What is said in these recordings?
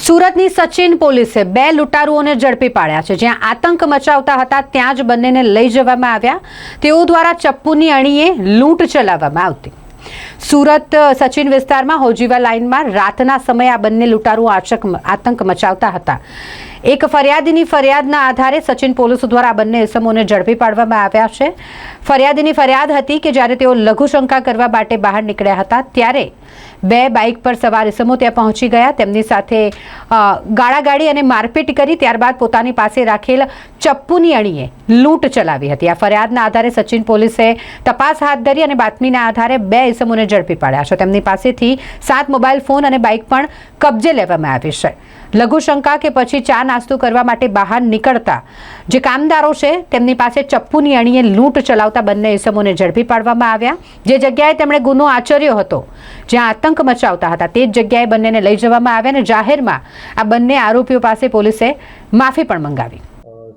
સુરતની સચિન પોલીસે બે લૂંટારુઓને ઝડપી પાડ્યા છે। જ્યાં આતંક મચાવતા હતા ત્યાં જ બંનેને લઈ જવામાં આવ્યા। તેઓ દ્વારા ચપ્પુની અણીએ લૂંટ ચલાવવામાં આવતી। સુરત સચિન વિસ્તારમાં હોજીવા લાઇનમાં રાતના સમયે આ બંને લૂંટારુઓ આતંક મચાવતા હતા। એક ફરિયાદીની ફરિયાદના આધારે સચિન પોલીસ દ્વારા આ બંને ઇસમોને ઝડપી પાડવામાં આવ્યા છે। ફરિયાદીની ફરિયાદ હતી કે જ્યારે તેઓ લઘુશંકા કરવા માટે બહાર નીકળ્યા હતા ત્યારે બે બાઇક પર સવાર ઇસમો ત્યાં પહોંચી ગયા। તેમની સાથે ગાળાગાળી અને મારપીટ કરી ત્યારબાદ પોતાની પાસે રાખેલ ચપ્પુની અણીએ લૂંટ ચલાવી હતી। આ ફરિયાદના આધારે સચિન પોલીસે તપાસ હાથ ધરી અને બાતમીના આધારે બે ઇસમોને ઝડપી પાડ્યા છે। તેમની પાસેથી 7 મોબાઈલ ફોન અને બાઇક પણ કબજે લેવામાં આવી છે। લઘુશંકા કે પછી ચા નાસ્તો કરવા માટે બહાર નીકળતા જે કામદારો છે તેમની પાસે ચપ્પુની અણીએ લૂંટ ચલાવતા બંને ઇસમોને ઝડપી પાડવામાં આવ્યા। જે જગ્યાએ તેમણે ગુનો આચર્યો હતો, જ્યાં આતંક મચાવતા હતા, તે જ જગ્યાએ બંનેને લઈ જવામાં આવ્યા અને જાહેરમાં આ બંને આરોપીઓ પાસે પોલીસે માફી પણ મંગાવી।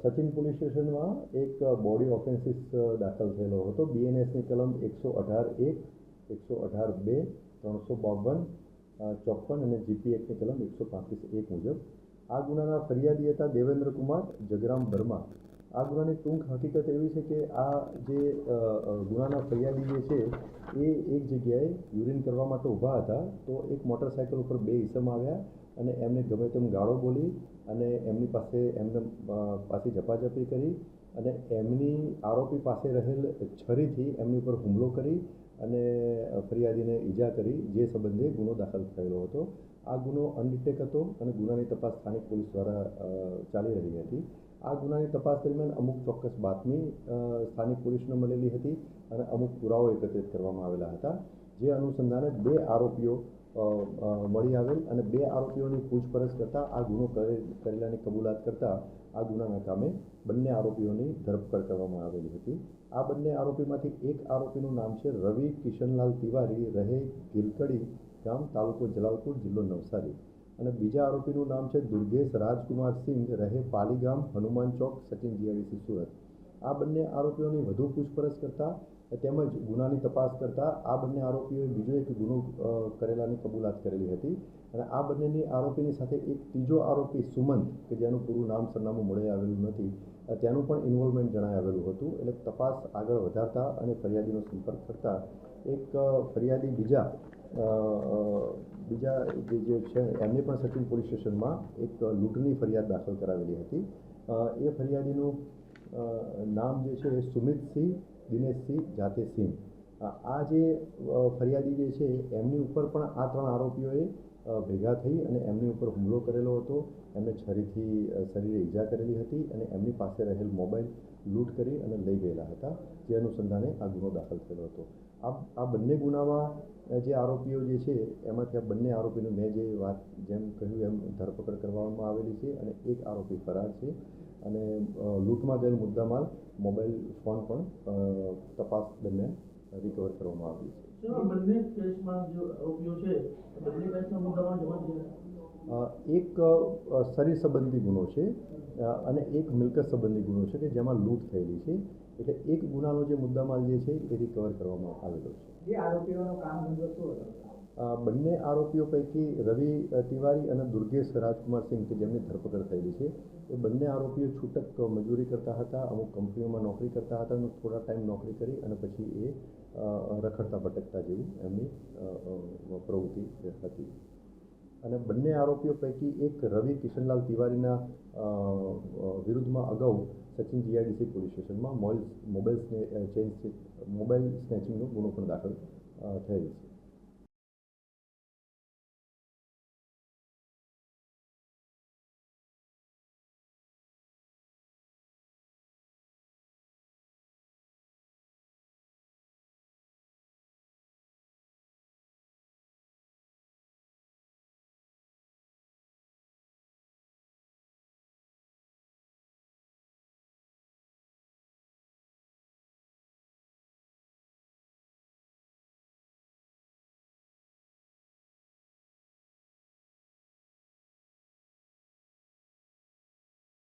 સચિન પોલીસ સ્ટેશનમાં એક બોડી ઓફેન્સીસ દાખલ થયેલો હતો। બીએનએસની કલમ 118(1), 118(2), 352, 54 અને જીપી એક્ટની કલમ 135(1) મુજબ આ ગુનાના ફરિયાદી હતા દેવેન્દ્ર કુમાર જગરામ વર્મા। આ ગુનાની ટૂંક હકીકત એવી છે કે આ જે ગુનાના ફરિયાદી જે છે એ એક જગ્યાએ યુરિન કરવા માટે ઊભા હતા, તો એક મોટરસાઇકલ ઉપર બે ઇસમ આવ્યા અને એમને ગમે તેમ ગાળો બોલી અને એમની પાસે ઝપાઝપી કરી અને એમની આરોપી પાસે રહેલ છરીથી એમની ઉપર હુમલો કરી અને ફરિયાદીને ઈજા કરી, જે સંબંધે ગુનો દાખલ થયેલો હતો। આ ગુનો અનડિટેક હતો અને ગુનાની તપાસ સ્થાનિક પોલીસ દ્વારા ચાલી રહી હતી। આ ગુનાની તપાસ દરમિયાન અમુક ચોક્કસ બાતમી સ્થાનિક પોલીસને મળેલી હતી અને અમુક પુરાવો એકત્રિત કરવામાં આવેલા હતા। જે અનુસંધાને બે આરોપીઓ મળી આવેલ અને બે આરોપીઓની પૂછપરછ કરતાં આ ગુનો કરેલાની કબૂલાત કરતાં આ ગુનાના કામે બંને આરોપીઓની ધરપકડ કરવામાં આવેલી હતી। આ બંને આરોપીમાંથી એક આરોપીનું નામ છે રવિ કિશનલાલ તિવારી, રહે ગિલકડી ગામ, તાલુકો જલાલપુર, જિલ્લો નવસારી, અને બીજા આરોપીનું નામ છે દુર્ગેશ રાજકુમાર સિંહ, રહે પાલી ગામ, હનુમાન ચોક, સચિન જીઆઈડીસી, સુરત। આ બંને આરોપીઓની વધુ પૂછપરછ કરતા તેમજ ગુનાની તપાસ કરતા આ બંને આરોપીઓએ બીજો એક ગુનો કરેલાની કબૂલાત કરેલી હતી અને આ બંનેની આરોપીની સાથે એક ત્રીજો આરોપી સુમંત, કે જેનું પૂરું નામ સરનામું મળી આવેલું નથી, ત્યાંનું પણ ઇન્વોલ્વમેન્ટ જણાઈ આવેલું હતું। એટલે તપાસ આગળ વધારતા અને ફરિયાદીનો સંપર્ક કરતા એક ફરિયાદી બીજા જે છે એમને પણ સચિન પોલીસ સ્ટેશનમાં એક લૂંટની ફરિયાદ દાખલ કરાવેલી હતી। એ ફરિયાદીનું નામ જે છે એ સુમિતસિંહ દિનેશસિંહ જાતેસિંહ। આ જે ફરિયાદી જે છે એમની ઉપર પણ આ ત્રણ આરોપીઓએ ભેગા થઈ અને એમની ઉપર હુમલો કરેલો હતો, એમને છરીથી શરીરે ઈજા કરેલી હતી અને એમની પાસે રહેલ મોબાઈલ લૂંટ કરી અને લઈ ગયેલા હતા, જે અનુસંધાને આ ગુનો દાખલ થયેલો હતો। આ બંને ગુનામાં જે આરોપીઓ જે છે એમાંથી આ બંને આરોપીનું મેં જેમ કહ્યું એમ ધરપકડ કરવામાં આવેલી છે અને એક આરોપી ફરાર છે અને લૂંટમાં ગયેલ મુદ્દામાલ મોબાઈલ ફોન પણ તપાસ દરમિયાન રિકવર કરવામાં આવ્યું છે। બંને કેસમાં જે આરોપીઓ છે બંને કેસના મુદ્દામાલ જમા થયા? એક શરીર સંબંધી ગુનો છે અને એક મિલકત સંબંધી ગુનો છે કે જેમાં લૂંટ થયેલી છે, એટલે એક ગુનાનો જે મુદ્દામાલ જે છે એ રિકવર કરવામાં આવેલો છે। જે આરોપીઓનો કામ ધંધો શું હતો? બંને આરોપીઓ પૈકી રવિ તિવારી અને દુર્ગેશ રાજકુમાર સિંહ, કે જેમની ધરપકડ થયેલી છે, એ બંને આરોપીઓ છૂટક મજૂરી કરતા હતા, અમુક કંપનીઓમાં નોકરી કરતા હતા અને થોડા ટાઈમ નોકરી કરી અને પછી એ રખડતા ભટકતા જેવી એમની પ્રવૃત્તિ હતી। અને બંને આરોપીઓ પૈકી એક રવિ કિશનલાલ તિવારીના વિરુદ્ધમાં અગાઉ સચિન જીઆઈડીસી પોલીસ સ્ટેશનમાં મોબાઈલ સ્નેચિંગનો ગુનો પણ દાખલ થયેલ છે।